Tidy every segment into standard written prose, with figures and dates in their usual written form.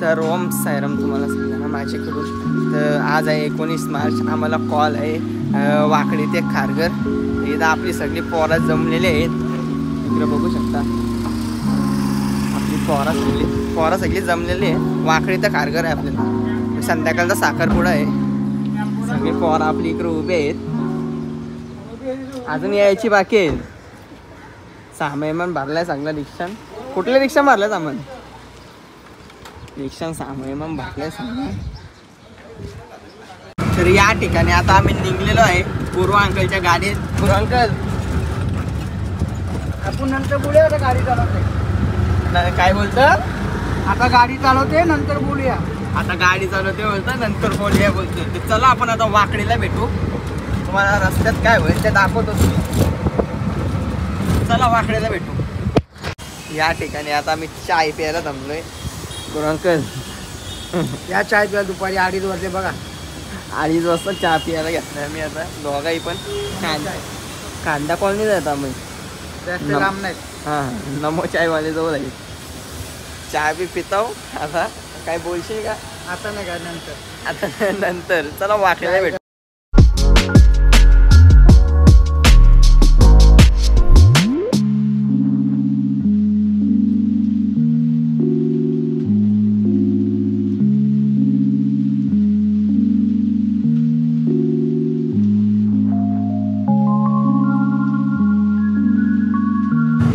तर ओम सायराम तुम्हाला सांगा माझ्याकडून. तर आज आहे 19 मार्च. आम्हाला कॉल आहे वाकडी ते खारघर. इथं आपली सगळी पोरं जमलेली आहेत. इकडे बघू शकता आपली पोरं सगळी जमलेली आहे. वाकडी ते खारघर आहे आपल्याला. संध्याकाळचा साखरपुडा आहे. सगळी पोरं आपली इकडे उभे आहेत. अजून यायची बाकी आहे. सामान भरलाय चांगला. रिक्षा कुठल्या रिक्षा मारल्या सामान? रिक्षा सामान भरलाय सामान. तर या ठिकाणी आता आम्ही निघलेलो आहे पूर्व अंकलच्या गाडीत. पूर्व अंकल आपण नंतर बोलूया. आता गाडी चालवते. काय बोलतं? आता गाडी चालवते नंतर बोलूया. आता गाडी चालवते बोलतं नंतर बोलूया बोलतो. तर चला आपण आता वाकडीला भेटू. तुम्हाला रस्त्यात काय होईल ते दाखवतो. चला वाकड्याला भेटू. या ठिकाणी आता आम्ही चाय प्यायला जमलोय. पूर्व अंकल या चाय प्या. दुपारी 2:30 वाजले बघा. 2:30 वाजता चहा प्यायला घेतलाय मी. आता दोघाही पण कांदा कॉलनी जात आम्ही. जास्त लांब नाही. हां नमो चायवाले जवळ आहे. चहा बी पिताव. आता काय बोलशील का? आता नाही का नंतर. आता नंतर चला वाकड्याला भेटू.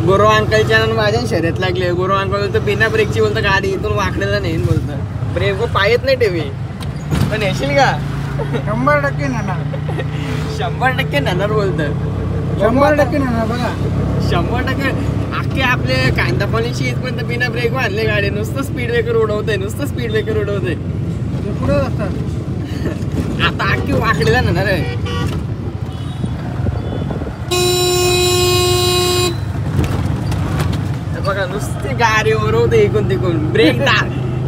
गुरु अंकलच्या माझ्या शर्यत लागली. गुरु अंकल बोलतो बिना ब्रेकची बोलतं गाडी इथून वाकड्याला नेईन बोलतं. ब्रेक पायत नाही ठेवी पण येशील का? 100% नेणार. 100% नेणार बोलतं. 100% नेणार बघा. 100% अख्खे आपले कांदा कॉलेजची इथपर्यंत बिना ब्रेक आणले गाडी. नुसतं स्पीड ब्रेकर उडवतंय. नुसतं स्पीड ब्रेकर उडवतंय. पुढे असतात. आता अख्खी वाकड्याला नेणार आहे. बघा नुसती गाडी ओरवते इकून तिकून. ब्रेक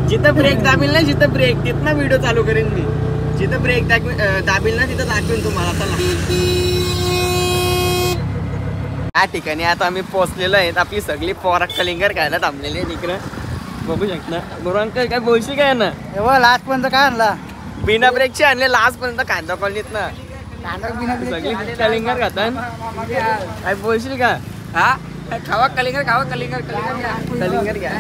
जिथं ब्रेक दाबील ना जिथं ब्रेक तिथनं व्हिडिओ चालू करेन मी. जिथं ब्रेक दाबील ना तिथं दाखवेन तुम्हाला. चला या ठिकाणी आता आम्ही पोहोचलेलो आहेत. आपली सगळी पोरा कलिंगर खायला थांबलेली आहे इकडं बघू शकता. गुरु अंकल काय बोलशी काय ना? एवढा लास्ट पर्यंत काय आणला? बिना ब्रेकचे आणले लास्ट पर्यंत कांदा कॉलनीत ना. सगळी कलिंगर खातात. काय बोलशील का? हा खावा कलिंगर. खावा कलिंगर. कलिंगर घ्या.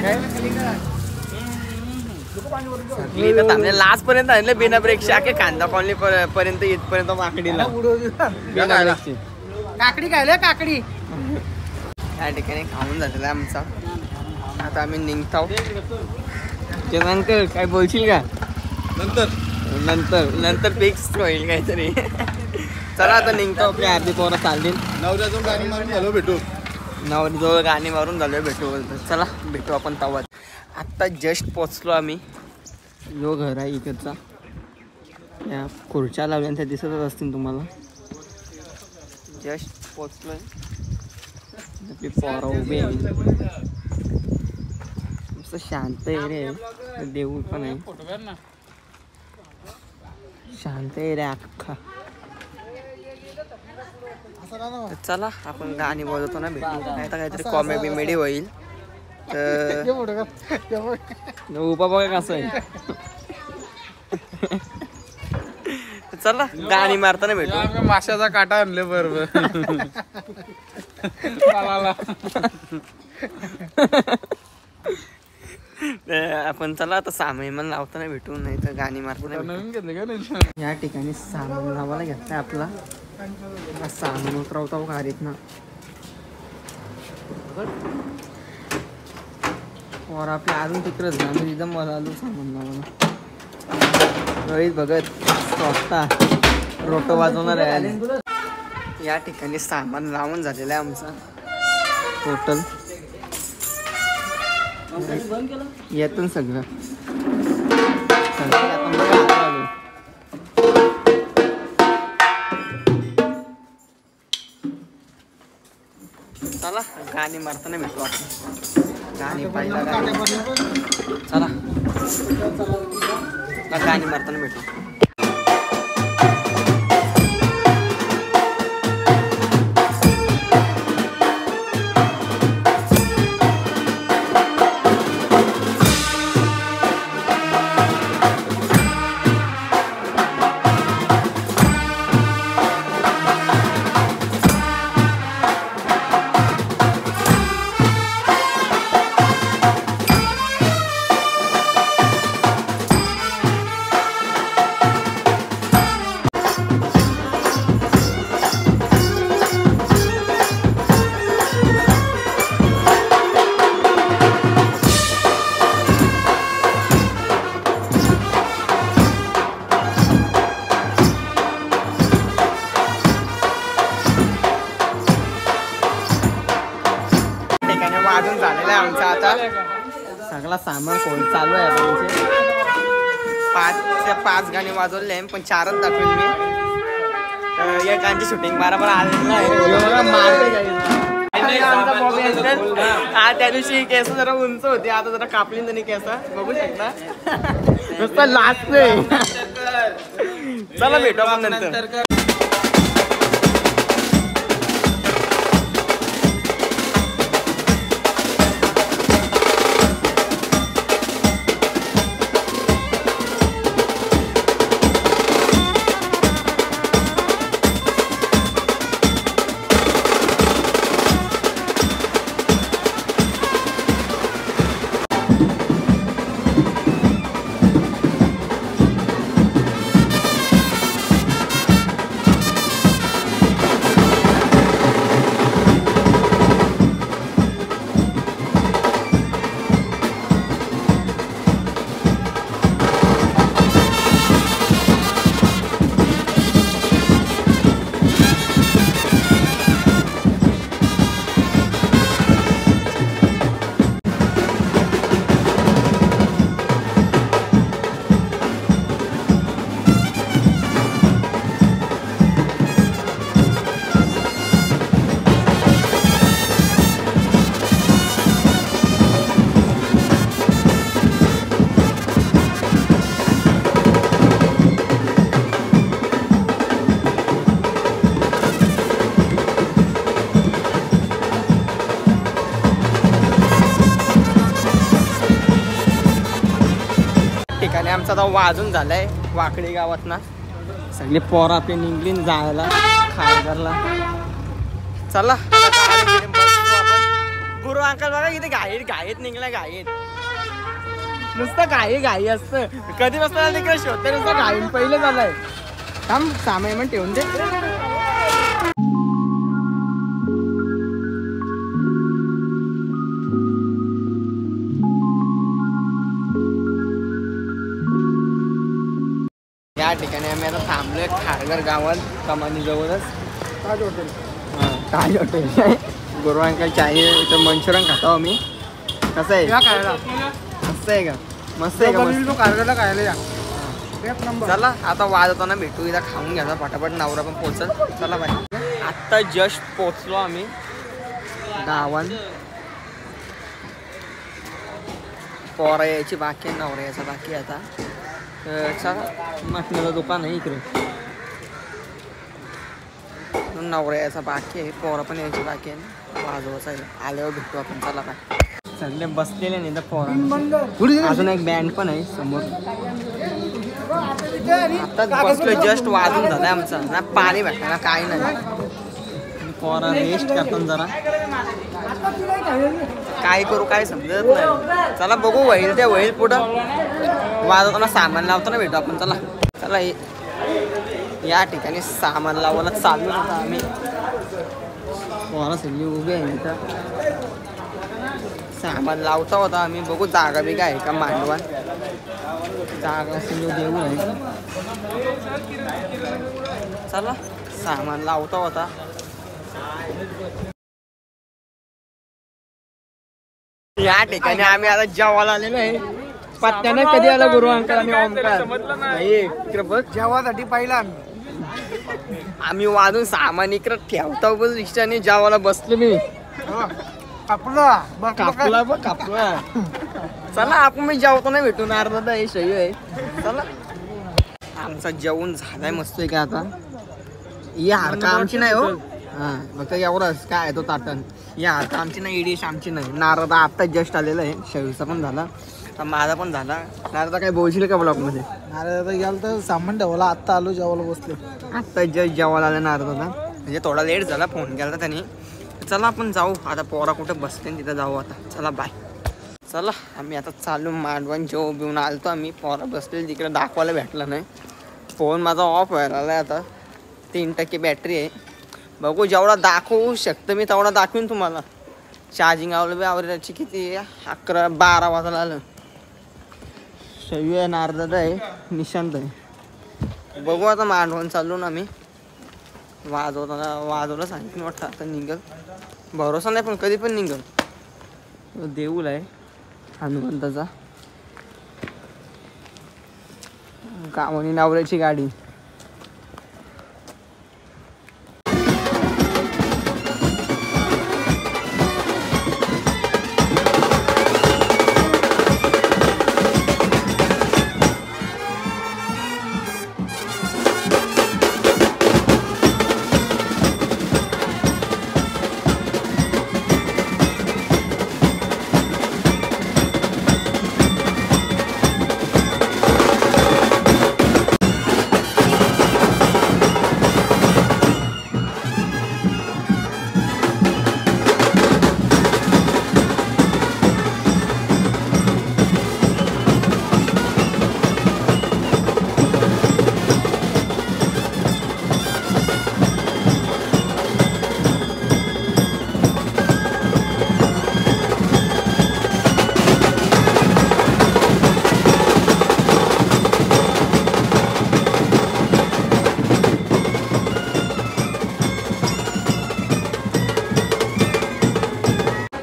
इथं थांबले लास्ट पर्यंत आणले बिना ब्रेकचे. आखे कांदा कॉलनी पर्यंत इथपर्यंत वाकडीला बिना ब्रेकची. काकडी खायला काकडी. या ठिकाणी खाऊन झालेला आमचा. आता आम्ही निघतो. अंकल काय बोलशील का? नंतर फिक्स होईल काहीतरी. चला आता निघतो. आपली अर्धी पोरं चालतील. नवऱ्याजवळ गाणी मारून झालो भेटू. नवऱ्याजवळ गाणी मारून झालो भेटू बोलतो. चला भेटू आपण तवाच. आत्ता जस्ट पोचलो आम्ही. जो घर आहे इकडचा. या खुर्च्या लावल्या त्या दिसतच असतील तुम्हाला. जस्ट पोचलोय. आपली पोरं उभी आहे. मस्त शांत एरिया आहे. देऊळ पण आहे. शांत एरिया अख्खा. चला आपण गाणी बोलतो ना भेटू. नाही तर काहीतरी कॉमेडी बिमेडी होईल. तर उभा बघा कसं आहे. चला गाणी मारताना भेटू. माशाचा काटा आणले बरोबर. आपण चला आता सामान लावताना भेटू. नाही तर गाणी मारताना. या ठिकाणी सामान लावायला घेतलाय आपला. सामान उतरवता गाडीत ना. और आपल्या अजून तिकडंच ना. मी तिथं मला आलो सामान लावायला. रोहित भगत स्वतः रोटो वाजवणार आहे. या ठिकाणी सामान लावून झालेलं आहे आमचं टोटल. येतून सगळं आपण बघा. चला गाणी मारताना भेटू आपण. गाणी पाहिजे. चला गाणी मारताना भेटू. झालेला आहे आमचा आता सगळा सामान खोल चालू आहे आता आमचे 5 गाणी वाजवले पण 4च दाखवेल मी तर एकांची शूटिंग बरोबर आलेलं आहे हा त्या दिवशी केस जरा उंच होती आता जरा कापली त्यांनी केस बघू शकता नुसतं लाजतोय चला भेटू आपण नंतर ठिकाणी आमचा आता वाजून झालाय वाकडी गावात ना सगळे पोरं आपले निघली जायला खारघरला चला आपण गुरु अंकल बघा इथे घाईत निघला घाईत नुसतं घाई असतं कधी बसता तिकडे शोधते नुसतं घाईन पहिले झालंय थांब सामान ठेवून दे या ठिकाणी आम्ही आता थांबलोय खारघर गावात कमानी जवळच ताज हॉटेल गुरु अंकल चाय इथं मंचुरियन खातो आम्ही कसं आहे मस्त आहे का मस्त आहे का खारघरला खायला या चला आता वाजवताना भेटू इथं खाऊन घ्यायचा पटापट नवरा पण पोचल चला बाय आत्ता जस्ट पोचलो आम्ही गावात पोरा यायची बाकी आहे नवरा यायचा बाकी आहे आता चला मटणाचं दुकान आहे इकडे नवरा यायचा बाकी आहे पोरं पण यायची बाकी आहे वाजवायचं आहे आल्यावर भेटू आपण चला काय सगळे बसलेले नाही तर पोरं अजून एक बँड पण आहे समोर आताच बसलो जस्ट वाजून झालाय आमचा ना पाणी भेटलं ना काही नाही पोरं रेस्ट करतात जरा काय करू काय समजत नाही चला बघू होईल ते होईल पुढं वाजवताना सामान लावताना भेटू आपण चला चला या ठिकाणी सामान लावायला चालू होता आम्ही पोरं सगळी उभे आहे इथं सामान लावता होता आम्ही बघू जागा बिगा आहे का मांडवा जागा सगळी देऊ आहे चला सामान लावता होता या ठिकाणी आम्ही आता जेवायला आलेलो आहे पत्त्याने कधी आला गुरु अंकल आणि ओमकार बघ जेवासाठी पाहिला आम्ही वाजून सामान इकडे ठेवता बस रिक्षाने जेवायला बसलो मी कापला बघ कापला चला आपण मी जेवतो नाही भेटून अर्धा हे सही आहे चला आमचा जेवण झालाय मस्त आहे का आता या हारका आमची नाही हो हा फक्त एवढंच काय आहे तो ताटण या हारका आमची नाही इडिश आमची नाही नारदा आत्ताच जस्ट आलेला आहे शरीरचा पण झाला माझा पण झाला नारदा काय बोलशील का ब्लॉग मध्ये नारदा गेला तर सामान ठेवला आत्ता आलो जेवायला बसलो आत्ता जस्ट जेवायला आला नारदाला म्हणजे थोडा लेट झाला फोन केला त्यांनी चला आपण जाऊ आता पोरा कुठे बसते तिथं जाऊ आता चला बाय चला आम्ही आता चालू मांडवण जेव बिवून आलतो आम्ही पोरा बसले तिकडे दाखवायला भेटला नाही फोन माझा ऑफ व्हायला आला आता 3% बॅटरी आहे बघू जेवढा दाखवू शकतं मी तेवढा दाखवीन तुम्हाला चार्जिंग आवडल्याची किती 11-12 वाजायला आलं शैवी आहे नारदादा आहे निशांत आहे बघू आता मांडवण चालू ना आम्ही वाजवताना वाजवलं सांगितलं वाटतं आता निघल भरोसा नाही पण कधी पण निघल देऊळ आहे हनुमंताचा. गावानी नवऱ्याची गाडी.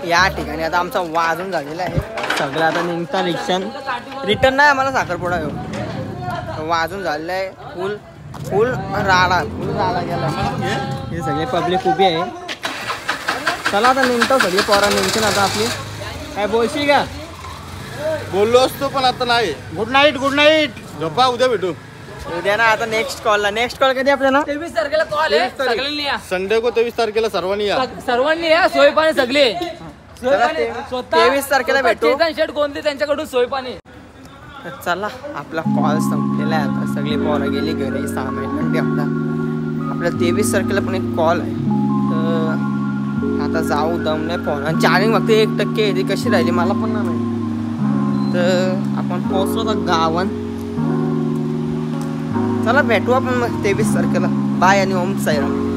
या ठिकाणी आता आमचा वाजून झालेला आहे. सगळं आता निघता रिटर्न नाही आम्हाला साखरपुडा येऊ. वाजून झालेलं आहे. फुल राडा गेला. हे सगळे पब्लिक उभी आहे. चला आता निघतो सगळे पोरा निघतील आता आपली. काय बोलशी का? बोललो असतो पण आता नाही. Good night. गप्पा उद्या भेटू. उद्या ना आता नेक्स्ट कॉल कधी आपल्याला 23 तारखेला कॉल आहे. सगळ्यांनी या. संडे को 23 तारखेला सर्वांनी या. सर्वांनी या. सोय पाणी सगळे. चला, 23 तारखेला भेटू. शेट कोणते त्यांच्याकडून सोय पाणी. तर चला आपला कॉल संपलेला आहे. आता सगळी पोरं गेली घरी. 6 महिन्यांनी आपल्या 23 तारखेला पण एक कॉल आहे. तर आता जाऊ दम नाही. फोन चार्जिंग फक्त 1% आहे. ती कशी राहिली मला पण नाही माहिती. तर आपण पोहोचलो तर गावन. चला भेटू आपण मग 23 तारखेला. बाय आणि ओम साईराम.